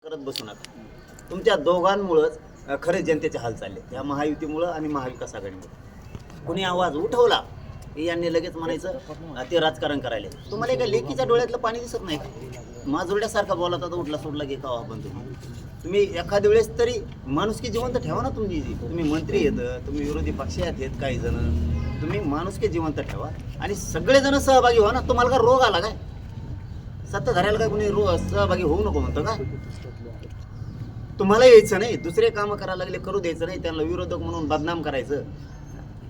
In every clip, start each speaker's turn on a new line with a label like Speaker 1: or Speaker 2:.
Speaker 1: करत बसू नका. तुमच्या दोघांमुळंच खरे जनतेचे हाल चालले, या महायुतीमुळं आणि महाविकास आघाडीमुळे. कुणी आवाज उठवला की यांनी लगेच म्हणायचं ते राजकारण करायला. तुम्हाला एका लेकीच्या डोळ्यातलं पाणी दिसत नाही का? माजुरड्यासारखा बोलत होता, उठला सोडला की का पण तुम्ही एखाद्या वेळेस तरी माणुसकी जिवंत ठेवा ना. तुम्ही मंत्री येतं, तुम्ही विरोधी पक्षात येत काही जण, तुम्ही माणुसकी जिवंत ठेवा आणि सगळेजण सहभागी व्हा ना. तुम्हाला का रोग आला काय? सत्ताधाऱ्याला काय कोणी सहभागी होऊ नको म्हणतो का? तुम्हाला यायचं नाही, दुसरे कामं करायला लागले करू द्यायचं नाही, त्यांना विरोधक म्हणून बदनाम करायचं.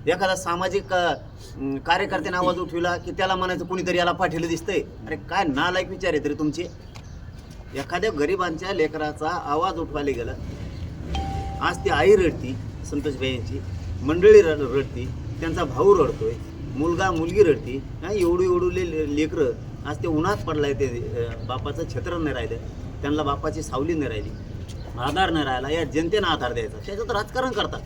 Speaker 1: एखादा सामाजिक कार्यकर्त्याने आवाज उठविला की त्याला म्हणायचं कुणीतरी याला पाठीलं दिसतंय. अरे काय नालायक विचार आहे तरी तुमचे. एखाद्या गरिबांच्या लेकराचा आवाज उठवायला गेला, आज ती आई रडती, संतोषबाई यांची मंडळी रडती, त्यांचा भाऊ रडतोय, मुलगा मुलगी रडती, एवढी लेकरं आज ते उन्हात पडलाय, ते बापाचं छत्र नाही राहिलं, त्यांना बापाची सावली नाही राहिली, आधार नाही राहिला, या जनतेनं आधार द्यायचा. त्याच्यात राजकारण करतात.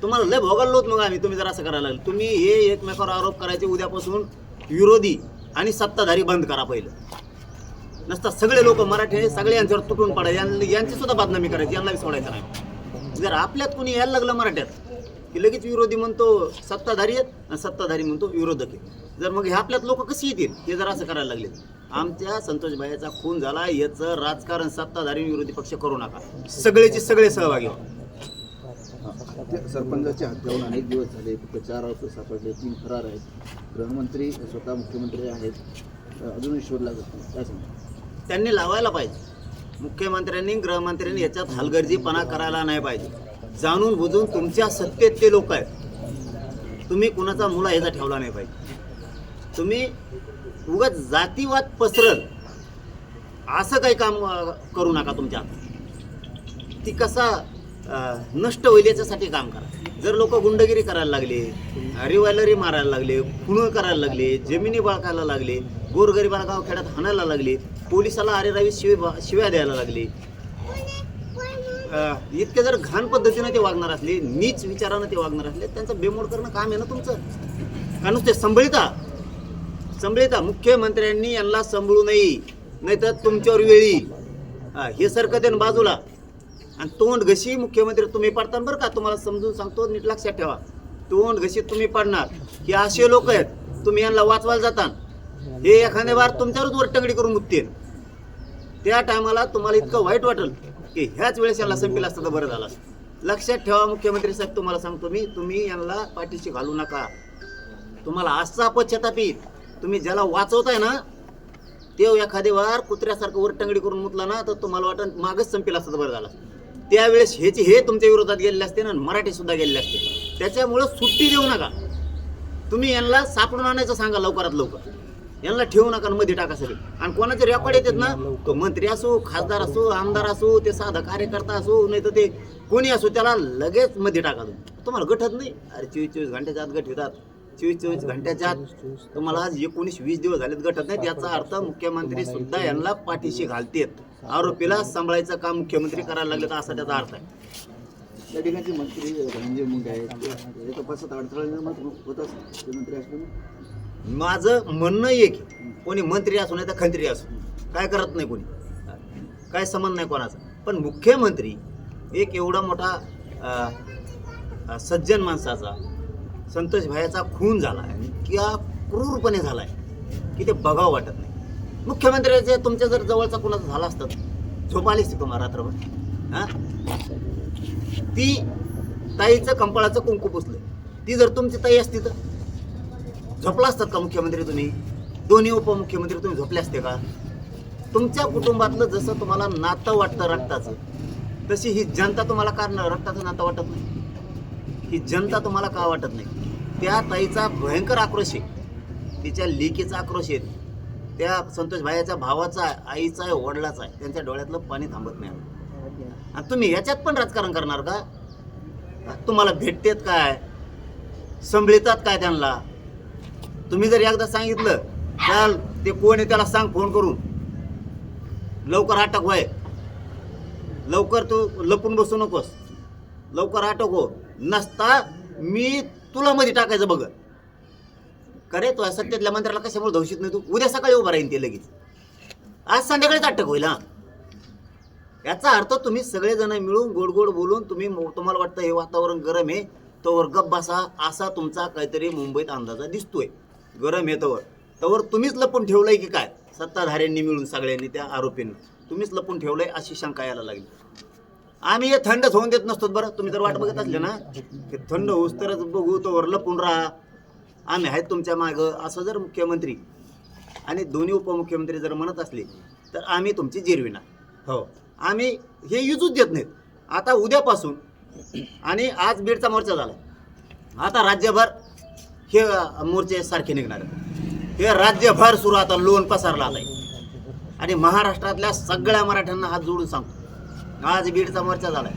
Speaker 1: तुम्हाला लय भोगायला लोत मग आम्ही, तुम्ही जर असं करायला लागले. तुम्ही हे एकमेकावर आरोप करायचे, उद्यापासून विरोधी आणि सत्ताधारी बंद करा. पहिलं नसता सगळे लोक मराठी सगळे यांच्यावर तुटून पडायचे, यांची सुद्धा बदनामी करायची, यांना सोडायचं नाही. जर आपल्यात कोणी यायला लागलं मराठ्यात की लगेच विरोधी म्हणतो सत्ताधारी आहेत आणि सत्ताधारी म्हणतो विरोधक आहेत. जर मग हे आपल्यात लोक कशी येतील हे जर असं करायला लागले. आमच्या संतोषबाईचा खून झाला, याचं राजकारण सत्ताधारी विरोधी पक्ष करू नका. सगळेचे सगळे सहभागी व्हा.
Speaker 2: सरपंचाच्या हत्यावरून अनेक दिवस झाले, फक्त 4 आरोपी सापडले, 3 फरार आहेत. गृहमंत्री स्वतः मुख्यमंत्री आहेत, अजूनही शोध लागत नाही. काय सांगता?
Speaker 1: त्यांनी लावायला पाहिजे. मुख्यमंत्र्यांनी गृहमंत्र्यांनी याच्यात हलगर्जीपणा करायला नाही पाहिजे. जाणून बुजून तुमच्या सत्तेत ते लोक आहेत, तुम्ही कुणाचा मुला ह्याचा ठेवला नाही पाहिजे. तुम्ही उगाच जातीवाद पसरत असं काही काम करू नका. तुमच्या ती कसा नष्ट होईल याच्यासाठी काम करा. जर लोक गुंडगिरी करायला लागले, रिव्हॉल्वरी मारायला लागले, खुणं करायला लागले, जमिनी बळकायला लागले, गोरगरिबाला गावखेड्यात हाणायला लागले, पोलिसाला अरेरावी शिव्या द्यायला लागले, इतके जर घाण पद्धतीनं ते वागणार असले, नीच विचारानं ते वागणार असले, त्यांचं बेमोड करणं काम आहे ना तुमचं. का नुसते संभळिता मुख्यमंत्र्यांनी यांना संभळू नये, नाहीतर तुमच्यावर वेळी हे सरकत आहे बाजूला. आणि तोंड घशी मुख्यमंत्री तुम्ही पडता बरं का. तुम्हाला समजून सांगतो, नीट लक्षात ठेवा. तोंड घशी तुम्ही पडणार. हे असे लोक आहेत, तुम्ही यांना वाचवायला जाता, हे एखाद्या बार तुमच्यावरच वरटंगडी करून मुकतील. त्या टायमाला तुम्हाला इतकं वाईट वाटेल की ह्याच वेळेस यांना संपलं असतं तर बरं झालं. लक्षात ठेवा मुख्यमंत्री साहेब, तुम्हाला सांगतो मी, तुम्ही यांना पाठीशी घालू नका. तुम्हाला असा पश्चाताप येईल. तुम्ही ज्याला वाचवताय ना ते एखादे वार कुत्र्यासारखं वरटंगडी करून मुतला ना तर तुम्हाला वाटत मागच संपलं असतं तर बरं झालं. त्यावेळेस हे तुमच्या विरोधात गेलेले असते ना, मराठी सुद्धा गेलेले असते. त्याच्यामुळं सुट्टी देऊ नका. तुम्ही यांना सापडून आणायचं सांगा लवकरात लवकर. यांना ठेवू नका, मध्ये टाका सगळे. आणि कोणाचे रेकॉर्ड येतात ना, तो मंत्री असो, खासदार असो, आमदार असो, ते साधा कार्यकर्ता असो, नाही तर ते कोणी असो, त्याला लगेच मध्ये टाका. तुम्हाला गठत नाही. अरे 24 घंट्याच्या आत गट होतात. 24 घंट्याच्या आत तुम्हाला आज 19-20 दिवस झालेत गटत नाहीत. याचा अर्थ मुख्यमंत्री सुद्धा यांना पाठीशी घालतेत. आरोपीला सांभाळायचं काम मुख्यमंत्री करायला लागले तर असा त्याचा अर्थ आहे.
Speaker 2: या ठिकाणचे मंत्री धनंजय मुंडे आहेत, तपासात अडथळा निर्माण होत असतो मंत्री असल्यामुळे.
Speaker 1: माझं म्हणणं एक, कोणी मंत्री असो नाही तर खंत्री असो, काय करत नाही कोणी, काय संबंध नाही कोणाचा. पण मुख्यमंत्री एक एवढा मोठा सज्जन माणसाचा, संतोष भाईचा खून झाला आहे, किंवा क्रूरपणे झाला आहे की ते बघावं वाटत नाही. मुख्यमंत्र्याचे तुमच्या जर जवळचा कोणाचा झाला असतं, झोप आली असती तुम्हाला रात्रभर. हां, ती ताईचं कंपाळाचं कुंकू पुसलं, ती जर तुमची ताई असती तर झोपला असतात का मुख्यमंत्री तुम्ही? दोन्ही उपमुख्यमंत्री तुम्ही झोपले असते का? तुमच्या कुटुंबातलं जसं तुम्हाला नातं वाटतं रक्ताचं, तशी ही जनता तुम्हाला का रक्ताचं नातं वाटत नाही? ही जनता तुम्हाला का वाटत नाही? त्या ताईचा भयंकर आक्रोश आहे, तिच्या लेकीचा आक्रोश आहे, त्या संतोष भाईच्या भावाचा, आईचा आहे, वडिलाचा आहे. त्यांच्या डोळ्यातलं पाणी थांबत नाही. आणि तुम्ही याच्यात पण राजकारण करणार का? तुम्हाला भेटतेत काय, संभळितात काय त्यांना? तुम्ही जर एकदा सांगितलं चल ते कोण आहे त्याला सांग फोन करून, लवकर अटक व्हाय, लवकर तू लपून बसू नकोस, लवकर अटक हो, नसता मी तुला मध्ये टाकायचं बघ. करे तो सत्तेतल्या मंत्र्याला कशामुळे धवशीत नाही तू? उद्या सकाळी उभा राहीन ते लगेच. आज संध्याकाळीच अटक होईल. हा, याचा अर्थ तुम्ही सगळेजण मिळून गोड गोड बोलून तुम्हाला वाटतं हे वातावरण गरम आहे तोवर गप बसा, असा तुमचा काहीतरी मुंबईत अंदाजा दिसतोय. गरम आहे तोवर तुम्हीच लपून ठेवलंय की काय, सत्ताधाऱ्यांनी मिळून सगळ्यांनी, त्या आरोपींनी तुम्हीच लपून ठेवलंय अशी शंका यायला लागली. आम्ही हे थंडच होऊन देत नसतो बरं. तुम्ही जर वाट बघत असले ना की थंड होऊस तरच बघू, तोवर लपून राहा, आम्ही आहेत तुमच्या मागं, असं जर मुख्यमंत्री आणि दोन्ही उपमुख्यमंत्री जर म्हणत असले तर आम्ही तुमची जिरविणार. हो, आम्ही हे युजूच देत नाहीत. आता उद्यापासून, आणि आज बीडचा मोर्चा झाला, आता राज्यभर हे मोर्चे सारखे निघणार आहेत. हे राज्यभर सुरू, आता लोन पसरला आता. आणि महाराष्ट्रातल्या सगळ्या मराठ्यांना हात जोडून सांगतो, आज बीडचा मोर्चा झाला.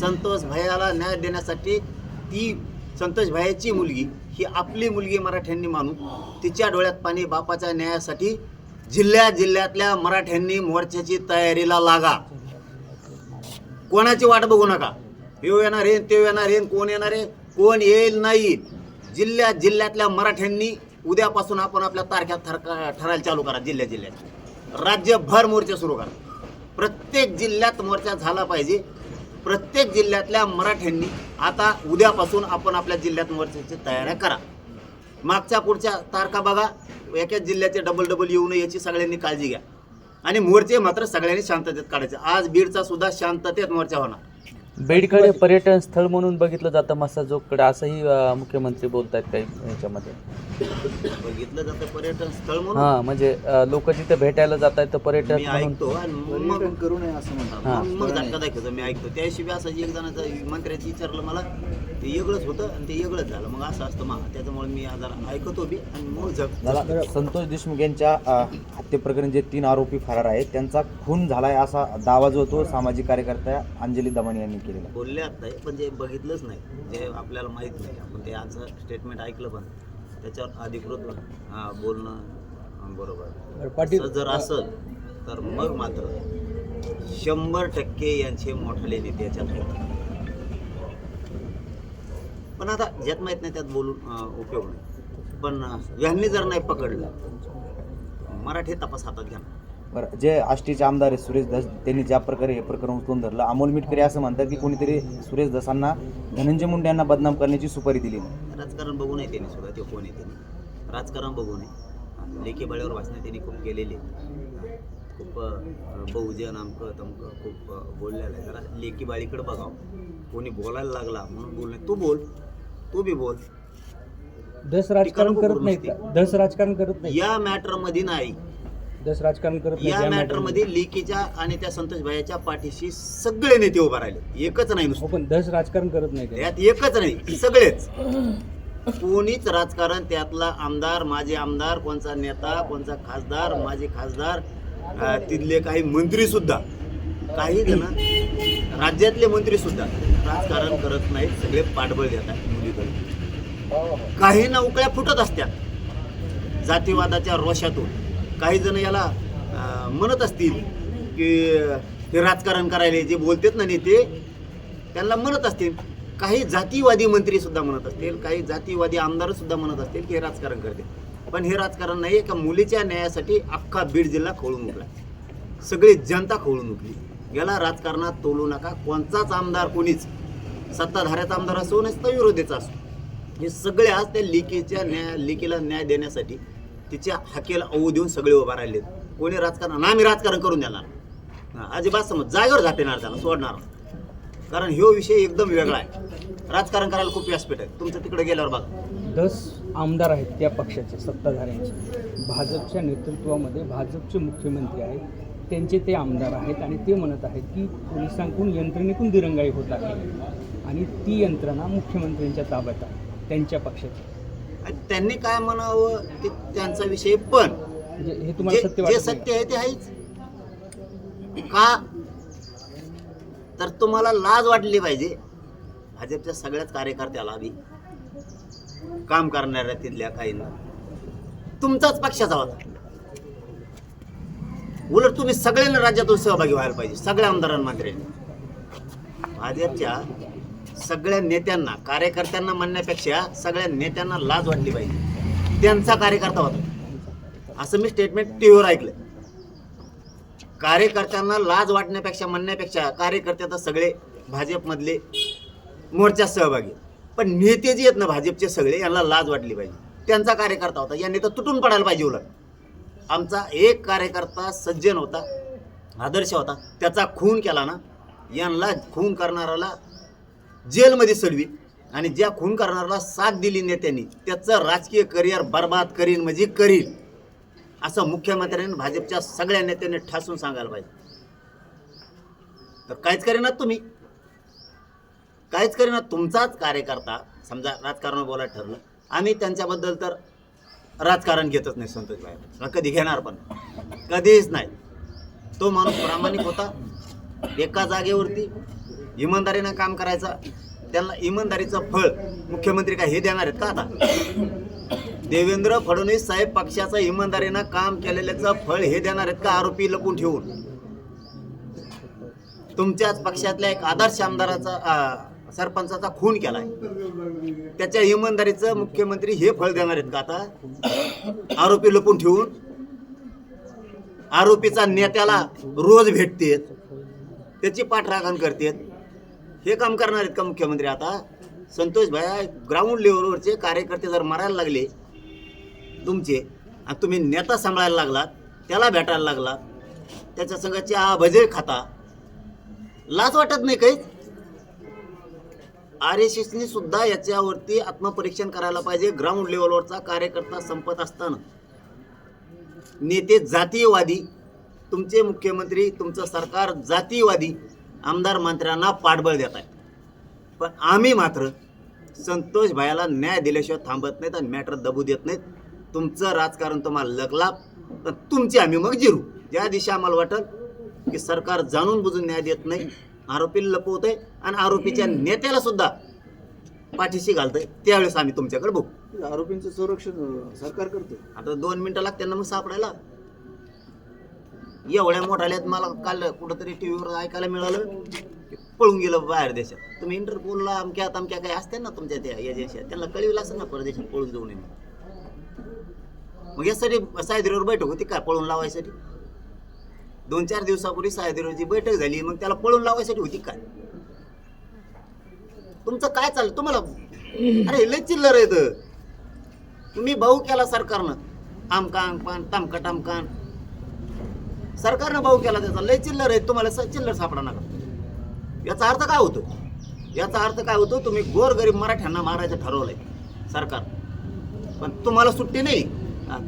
Speaker 1: संतोष भैयाला न्याय देण्यासाठी, ती संतोष भैयाची मुलगी ही आपली मुलगी मराठ्यांनी मानून तिच्या डोळ्यात पाणी, बापाच्या न्यायासाठी जिल्ह्यातल्या मराठ्यांनी मोर्चाची तयारीला लागा. कोणाची वाट बघू नका. हे येणार आहे, ते येणार आहे, कोण येणार आहे, कोण येईल नाही. जिल्ह्यातल्या मराठ्यांनी उद्यापासून आपण आपल्या तारख्या ठरायला चालू करा. जिल्ह्यात राज्यभर मोर्चे सुरू करा. प्रत्येक जिल्ह्यात मोर्चा झाला पाहिजे. प्रत्येक जिल्ह्यातल्या मराठ्यांनी आता उद्यापासून आपण आपल्या जिल्ह्यात मोर्चाची तयारी करा. मागच्या पुढच्या तारखा बघा, एकाच जिल्ह्याचे डबल येऊ नये याची सगळ्यांनी काळजी घ्या. आणि मोर्चे मात्र सगळ्यांनी शांततेत काढायचे. आज बीडचा सुद्धा शांततेत मोर्चा होणार.
Speaker 3: बीडकडे पर्यटन स्थळ म्हणून बघितलं जातं मसाजोगकडे, असंही मुख्यमंत्री बोलतायत काही ह्याच्यामध्ये.
Speaker 1: बघितलं जातं पर्यटन स्थळ म्हणून.
Speaker 3: हां, म्हणजे लोक जिथे भेटायला जात आहेत तर पर्यटन
Speaker 1: मी ऐकतो आणि मग
Speaker 2: पर्यटन करू नये असं म्हणतात.
Speaker 1: मग झटका दाखवतो. मी ऐकतो त्याशिवाय असं एक जणाचं मंत्र्याचं विचारलं मला, ते वेगळंच होतं आणि ते वेगळंच झालं. मग असं असतं मग त्याच्यामुळे मी जरा ऐकतो बी आणि मग
Speaker 4: मला संतोष देशमुख यांच्या हत्येप्रकरणी जे 3 आरोपी फरार आहेत त्यांचा खून झालाय असा दावा जो तो सामाजिक कार्यकर्त्या अंजली दमन यांनी केलेला.
Speaker 1: बोलले आता पण जे बघितलंच नाही, जे आपल्याला माहीत नाही. आपण ते आजचं स्टेटमेंट ऐकलं पण त्याच्यावर अधिकृत बोलणं बरोबर. असं जर असेल तर मग मात्र 100% यांचे मोठाले नेते याच्यात आहेत. पण आता ज्यात माहीत नाही त्यात बोलून उपयोग नाही. पण यांनी जर नाही पकडलं, मराठी तपास हातात घ्या.
Speaker 4: बरं, जे आष्टीचे आमदार आहेत सुरेश धस, त्यांनी ज्या प्रकारे हे प्रकरण उचलून धरलं, अमोल मिटकरी असं म्हणतात की कोणीतरी सुरेश धसांना धनंजय मुंडे यांना बदनाम करण्याची सुपारी दिली.
Speaker 1: राजकारण बघू नये त्यांनी सुद्धा, ते कोण आहे त्यांनी राजकारण बघू नये. लेखी बळीवर भाषणं त्यांनी खूप केलेली, खूप बहुजन अमकं तमकं खूप बोललेलं आहे. जरा लेखी बाळीकडे बघावं. कोणी बोलायला लागला म्हणून बोलणे, तू बोल, तू बी बोल.
Speaker 5: दस राजकारण करत नाही का? दस राजकारण करत नाही.
Speaker 1: या मॅटरमध्ये नाही,
Speaker 5: दस राजकारण करत नाही.
Speaker 1: या मॅटरमध्ये लेकीच्या आणि त्या संतोष भाईच्या पाठीशी सगळे नेते उभा राहिले. एकच नाही नुसतं,
Speaker 5: पण दस राजकारण करत नाही ते.
Speaker 1: त्यात एकच नाही, सगळेच. कोणीच राजकारण, त्यातला आमदार, माजी आमदार, कोणचा नेता, कोणचा खासदार, माजी खासदार, तिथले काही मंत्री सुद्धा, काही जण राज्यातले मंत्री सुद्धा राजकारण करत नाहीत. सगळे पाठबळ देतात मुलीकडे. काही नौकळ्या फुटत असतात जातीवादाच्या रोषातून. काही जण याला म्हणत असतील की हे राजकारण करायला, जे बोलतात ना नेते त्यांना म्हणत असतील. काही जातीवादी मंत्री सुद्धा म्हणत असतील, काही जातीवादी आमदार सुद्धा म्हणत असतील की हे राजकारण करते. पण हे राजकारण नाही. एका मुलीच्या न्यायासाठी अख्खा बीड जिल्हा खवळून उठला, सगळी जनता खवळून उठली. याला राजकारणात तोलू नका. कोणताच आमदार, कोणीच, सत्ताधाऱ्याचा आमदार असो नसता विरोधीचा असो, हे सगळे आज त्या लेकीला न्याय देण्यासाठी तिच्या हाकेला ओऊ देऊन सगळे उभा राहिले. कोणी राजकारण, आम्ही राजकारण करून देणार अजिबात, समज जागेवर झापेणार, त्याला सोडणार. कारण ह्यो विषय एकदम वेगळा आहे. राजकारण करायला खूप व्यासपीठ आहे. तुमचं तिकडे गेल्यावर बघा.
Speaker 5: 10 आमदार आहेत त्या पक्षाचे, सत्ताधाऱ्यांचे. भाजपच्या नेतृत्वामध्ये भाजपचे मुख्यमंत्री आहेत, त्यांचे ते आमदार आहेत आणि ते म्हणत आहेत की पोलिसांकडून, यंत्रणेकडून दिरंगाई होत आहे आणि ती यंत्रणा मुख्यमंत्र्यांच्या ताब्यात आहे, त्यांच्या पक्षाची.
Speaker 1: आणि त्यांनी काय म्हणावं ते त्यांचा विषय. पण
Speaker 5: म्हणजे हे तुम्हाला सत्य
Speaker 1: जे
Speaker 5: वाटत
Speaker 1: सत्य आहे ते आहेच. का तर तुम्हाला लाज वाटली पाहिजे. भाजपच्या सगळ्याच कार्यकर्त्याला बी, काम करणाऱ्या तिथल्या काहींना, तुमचाच पक्षाचा होता. उलट तुम्ही सगळ्यांना राज्यातून सहभागी व्हायला पाहिजे, सगळ्या आमदारांना, मंत्र्यांनी. भाजपच्या सगळ्या नेत्यांना, कार्यकर्त्यांना म्हणण्यापेक्षा सगळ्या नेत्यांना लाज वाटली पाहिजे. त्यांचा कार्यकर्ता होता असं मी स्टेटमेंट टीव्हीवर ऐकलं. कार्यकर्त्यांना लाज वाटण्यापेक्षा म्हणण्यापेक्षा कार्यकर्ते तर सगळे भाजपमधले मोर्चात सहभागी, पण नेते जे आहेत ना भाजपचे सगळे, यांना लाज वाटली पाहिजे. त्यांचा कार्यकर्ता होता, यांनी तर तुटून पडायला पाहिजे. उलट आमचा एक कार्यकर्ता सज्जन होता, आदर्श होता, त्याचा खून केला ना, यांना खून करणाऱ्याला जेलमध्ये सडवी आणि ज्या खून करणाऱ्याला साथ दिली नेत्यांनी त्याचं राजकीय करिअर बर्बाद करीन म्हणजे करील, असं मुख्यमंत्र्यांनी भाजपच्या सगळ्या नेत्यांनी ठासून सांगायला पाहिजे. तर काहीच करेनात तुम्ही, काहीच करेनात. तुमचाच कार्यकर्ता समजा राजकारण बोलायला ठरलं, आम्ही त्यांच्याबद्दल तर राजकारण घेतच नाही संतोष भाई, कधी घेणार पण कधीच नाही. तो माणूस प्रामाणिक होता, एका जागेवरती इमानदारीनं काम करायचा. त्यांना इमानदारीचं फळ मुख्यमंत्री काय हे देणार आहेत का? आता देवेंद्र फडणवीस साहेब पक्षाचं इमानदारीनं काम केलेल्याचं फळ हे देणार आहेत का? आरोपी लपून ठेवून तुमच्याच पक्षातल्या एक आदर्श आमदाराचा सरपंचाचा खून केलाय, त्याच्या इमानदारीचं मुख्यमंत्री हे फळ देणार आहेत का? आता आरोपी लपून ठेवून आरोपीचा नेत्याला रोज भेटतेत, त्याची पाठराखण करतेत, हे काम करणार आहेत का मुख्यमंत्री? आता संतोष भाई, ग्राउंड लेवलवरचे कार्यकर्ते जर मरायला लागले तुमचे आणि तुम्ही नेता सांभाळायला लागलात, त्याला भेटायला लागलात, त्याच्या संघाची भजे खाता, लाज वाटत नाही काहीच? RSSने सुद्धा याच्यावरती आत्मपरीक्षण करायला पाहिजे. ग्राउंड लेवलवरचा कार्यकर्ता संपत असताना नेते जातीयवादी, तुमचे मुख्यमंत्री, तुमचं सरकार जातीयवादी आमदार मंत्र्यांना पाठबळ देत आहे. पण आम्ही मात्र संतोष भाईला न्याय दिल्याशिवाय थांबत नाहीत आणि मॅटर दबू देत नाहीत. तुमचं राजकारण तुम्हाला लगला तर तुमची आम्ही मग जिरू. ज्या दिवशी आम्हाला वाटल की सरकार जाणून बुजून न्याय देत नाही, आरोपीला लपवतंय आणि आरोपीच्या नेत्याला सुद्धा पाठीशी घालतंय, त्यावेळेस आम्ही तुमच्याकडे बघू.
Speaker 2: आरोपींचं संरक्षण सरकार करते.
Speaker 1: आता 2 मिनिटं लागते ना मग सापडायला. एवढ्या मोठ्याल्यात मला काल कुठंतरी टीव्हीवर ऐकायला मिळालं की पळून गेलं बाहेर देशात. तुम्ही इंटरपोलला अमक्या काही असते ना तुमच्या त्या या देशात, त्यांना कळविलं असेल ना परदेशात पळून जाऊ नये. मग यासाठी सायदेरीवर बैठक होती काय पळून लावायसाठी? 2-4 दिवसापूर्वी सायदेरीवरची बैठक झाली, मग त्याला पळून लावायसाठी होती काय? तुमचं काय चाललं तुम्हाला? अरे लय चिल्लर येतं. तुम्ही भाऊ केला सरकारनं, आमकान पान तामका टामकान सरकारनं भाऊ केला, त्याचा लय चिल्लर आहे. तुम्हाला चिल्लर सापडा नका. याचा अर्थ काय होतो? याचा अर्थ काय होतो? तुम्ही गोरगरीब मराठ्यांना मारायचं ठरवलंय सरकार, पण तुम्हाला सुट्टी नाही.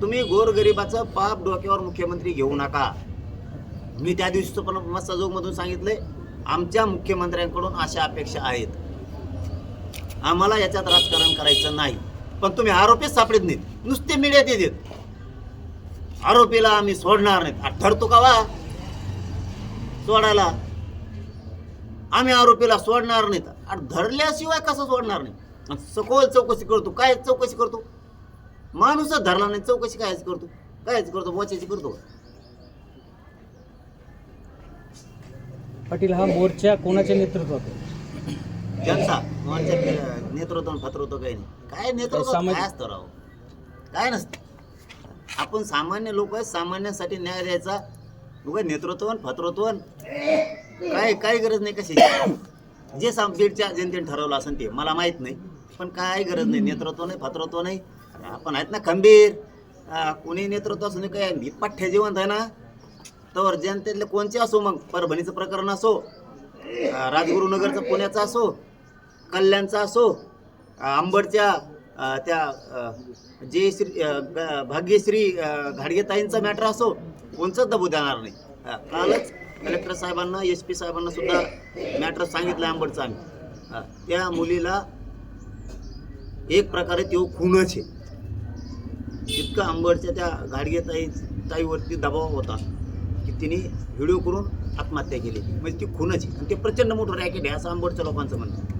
Speaker 1: तुम्ही गोरगरिबाचं पाप डोक्यावर मुख्यमंत्री घेऊ नका. मी त्या दिवशीचं पण मस्साजोगमधून सांगितलंय, आमच्या मुख्यमंत्र्यांकडून अशा अपेक्षा आहेत. आम्हाला याच्यात राजकारण करायचं नाही, पण तुम्ही आरोपीच सापडत नाहीत, नुसते मीडियात येतात. आरोपीला आम्ही सोडणार नाहीत. ठरतो का वा सोडायला? आम्ही आरोपीला सोडणार नाहीत. आणि धरल्याशिवाय कसं सोडणार नाही? सखोल चौकशी करतो. काय चौकशी करतो? माणूसच धरला नाही, चौकशी कायच करतो? कायच करतो? बोचायची करतो.
Speaker 5: पाटील, हा मोर्चा कोणाच्या नेतृत्वात आहे?
Speaker 1: त्यांचा नेतृत्व फत्रत्व काही नाही. काय नेतृत्व काय असतं राव? काय नसतं. आपण सामान्य लोक आहे, सामान्यांसाठी न्याय द्यायचा. उगा नेतृत्व फत्रत्व काही गरज नाही कशाची. जे बीडच्या जनतेने ठरवलं असेल ते मला माहीत नाही, पण काय गरज नाही. नेतृत्व नाही, फत्रत्व नाही. आपण आहेत ना खंबीर. कोणी नेतृत्व असू नये, काय पठ्ठ्या जिवंत आहे ना, तर जनतेतले कोणचे असो, मग परभणीचं प्रकरण असो, राजगुरुनगरचं पुण्याचं असो, कल्याणचा असो, अंबडच्या त्या जयश्री भाग्यश्री घाडगेताईंचा मॅटर असो, कोणचंच दबू देणार नाही. कालच कलेक्टर साहेबांना, SP साहेबांना सुद्धा मॅटर सांगितलं अंबडचा आम्ही. त्या मुलीला एक प्रकारे तो खूनच आहे. इतकं अंबडच्या त्या घाडगेताईवरती दबाव होता की तिने व्हिडिओ करून आत्महत्या केली. म्हणजे ती खूनच आहे. आणि ते प्रचंड मोठं रॅकेट आहे असं अंबडच्या लोकांचं म्हणणं.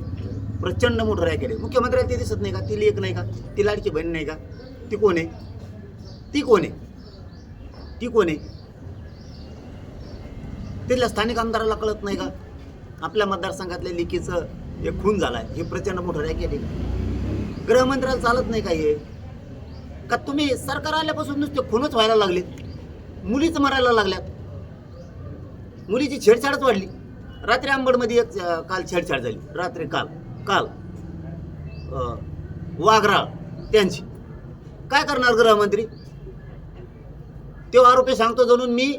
Speaker 1: प्रचंड मोठं रॅकेट आहे. मुख्यमंत्र्याला ते दिसत नाही का? ती लेक नाही का? ती लाडकी बहीण नाही का? ती कोण आहे? ती कोण आहे? ती कोण आहे? तिथल्या स्थानिक आमदाराला कळत नाही का? आपल्या मतदारसंघातल्या लेकीचं एक खून झालाय, हे प्रचंड मोठं रॅकेट आहे. गृहमंत्र्याला चालत नाही का हे? का तुम्ही सरकार आल्यापासून नुसते खूनच व्हायला लागले, मुलीच मरायला लागल्यात? मुलीची छेडछाडच वाढली. रात्री अंबडमध्ये एक काल छेडछाड झाली, रात्री काल वाघराळ त्यांची. काय करणार गृहमंत्री? तो आरोपी सांगतो जणून मी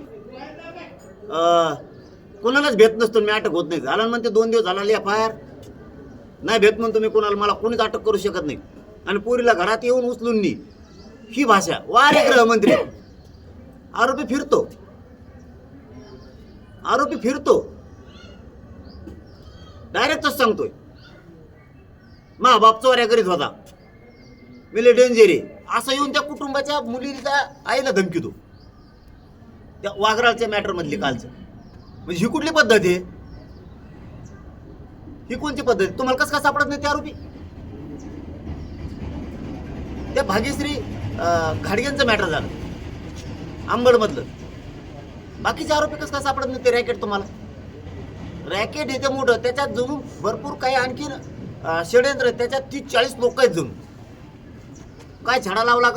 Speaker 1: कोणालाच भेट नसतो, मी अटक होत नाही. झाला म्हणते 2 दिवस झाला FIR नाही भेट म्हणतो मी कोणाला, मला कोणीच अटक करू शकत नाही. आणि पोरीला घरात येऊन उचलून नी ही भाषा. वा रे गृहमंत्री. आरोपी फिरतो डायरेक्टच सांगतोय, मा बाप चोऱ्या करीत होता, मिले डेंजर आहे असं येऊन त्या कुटुंबाच्या मुलीच्या आईला धमकीतो, त्या वाघराळच्या मॅटर मधली कालचं. म्हणजे ही कुठली पद्धत आहे? ही कोणती पद्धत? तुम्हाला कसं काय सापडत नाही ते आरोपी? त्या भाग्यश्री घाडग्यांचं मॅटर झालं अंबडमधलं, बाकीचे आरोपी कसं काय सापडत नाही ते? रॅकेट तुम्हाला रॅकेट येते मोठं, त्याच्यात जणू भरपूर काही आणखीन षडयंत्र, त्याच्यात 30-40 लोक आहेत जणू. काय छडा लावला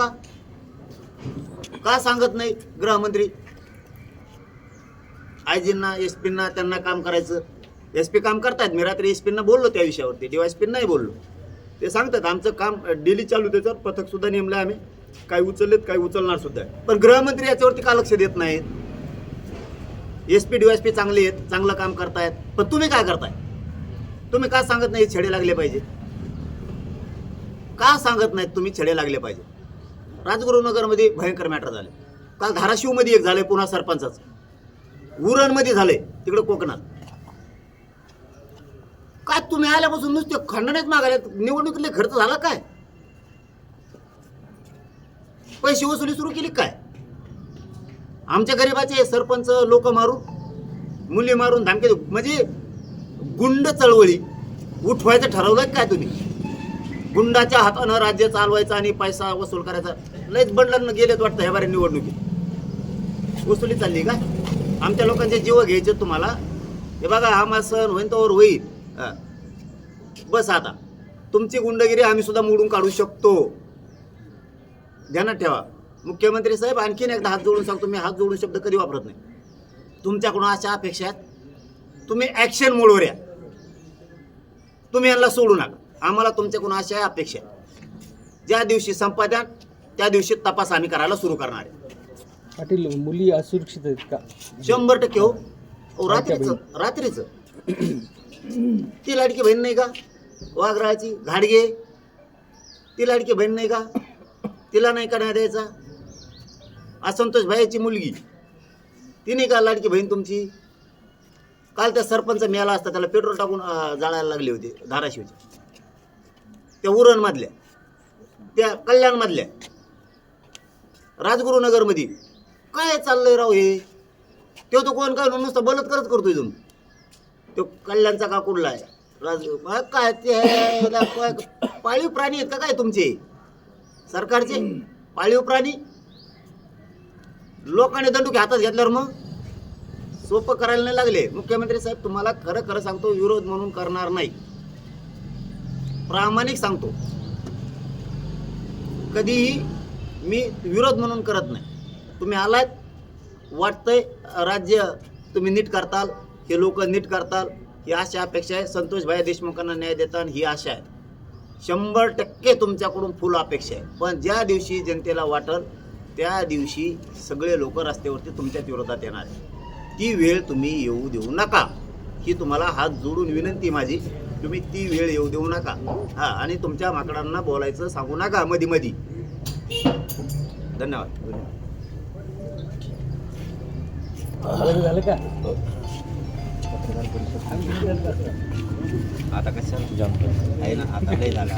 Speaker 1: का सांगत नाही गृहमंत्री? आयजींना SP-ना त्यांना काम करायचं. SP काम करतायत. मी रात्री SP-ना बोललो त्या विषयावरती, DYSP नाही बोललो. ते सांगतात आमचं काम डेली चालू, त्याच्यावर पथक सुद्धा नेमलं आम्ही, काही उचललेत काही उचलणार सुद्धा. पण गृहमंत्री याच्यावरती का लक्ष देत नाहीत? SP DYSP चांगले आहेत, चांगलं काम करतायत, पण तुम्ही काय करताय? तुम्ही का सांगत नाही छेडे लागले पाहिजे? का सांगत नाहीत तुम्ही छेडे लागले पाहिजे? राजगुरुनगरमध्ये भयंकर मॅटर झाले. काल धाराशिवमध्ये एक झालंय, पुन्हा सरपंचाचं. उरणमध्ये झालंय, तिकडे कोकणात. काय तुम्ही आल्यापासून नुसते खंडनेच मागायला? निवडणुकीतले खर्च झाला काय? पैसे वसुली सुरू केली काय? आमच्या गरीबाचे सरपंच लोक मारून, मुली मारून, धमकी देऊ, म्हणजे गुंड चळवळी उठवायचं ठरवलं काय तुम्ही? गुंडाच्या हातानं राज्य चालवायचं आणि पैसा वसूल करायचा. लयच बंडलांना गेलेत वाटतं ह्या बारे निवडणुकीत. वसुली चालली का? आमच्या लोकांचे जीव घ्यायचे तुम्हाला. हे बघा, हा सण होईन तोवर होईल. बस आता तुमची गुंडगिरी आम्ही सुद्धा मोडून काढू शकतो, ध्यानात ठेवा. मुख्यमंत्री साहेब, आणखीन एकदा हात जोडून सांगतो, मी हात जोडून शब्द कधी वापरत नाही. तुमच्याकडून अशा अपेक्षा आहेत, तुम्ही ॲक्शन मोडवर या. तुम्ही यांना सोडू नका. आम्हाला तुमच्याकडून अशा अपेक्षा आहेत. ज्या दिवशी संपादन त्या दिवशी तपास आम्ही करायला सुरू करणार आहे.
Speaker 5: पाटील, मुली असुरक्षित आहेत का?
Speaker 1: 100% हो. रात्रीचं ती लाडकी बहीण नाही का वाघराळची, घाडगे? ती लाडकी बहीण नाही का? तिला नाही का नाही द्यायचा? असंतोष भाईची मुलगी ती नाही का लाडकी बहीण तुमची? काल त्या सरपंच मेला असता, त्याला पेट्रोल टाकून जाळायला लागले होते धाराशिवच्या, त्या उरणमधल्या, त्या कल्याणमधल्या, राजगुरुनगरमध्ये. काय चाललंय राव हे? तो कोण काय नुसतं बलात्कारच करतोय जणू. तो कल्याणचा का कुठला आहे? काय ते पाळीव प्राणी आहेत का काय तुमचे सरकारचे? पाळीव प्राणी लोकांनी दंडुके हातात घेतल्यावर मग सोपं करायला नाही लागले. मुख्यमंत्री साहेब, तुम्हाला खरं खरं सांगतो, विरोध म्हणून करणार नाही, प्रामाणिक सांगतो. कधीही मी विरोध म्हणून करत नाही. तुम्ही आलात, वाटतंय राज्य तुम्ही नीट करताल, हे लोक नीट करताल, ही आशा अपेक्षा आहे. संतोषभाई देशमुखांना न्याय देताना ही आशा आहे. 100% तुमच्याकडून फुल अपेक्षा आहे. पण ज्या दिवशी जनतेला वाटल त्या दिवशी सगळे लोक रस्त्यावरती तुमच्याच विरोधात येणार आहे. ती वेळ तुम्ही येऊ देऊ नका, ही तुम्हाला हात जोडून विनंती माझी. तुम्ही ती वेळ येऊ देऊ नका. हा, आणि तुमच्या माकडांना बोलायचं सांगू नका मधी मधी. धन्यवाद.
Speaker 5: झालं का?
Speaker 1: आता कसं आहे ना, आता लय झालं.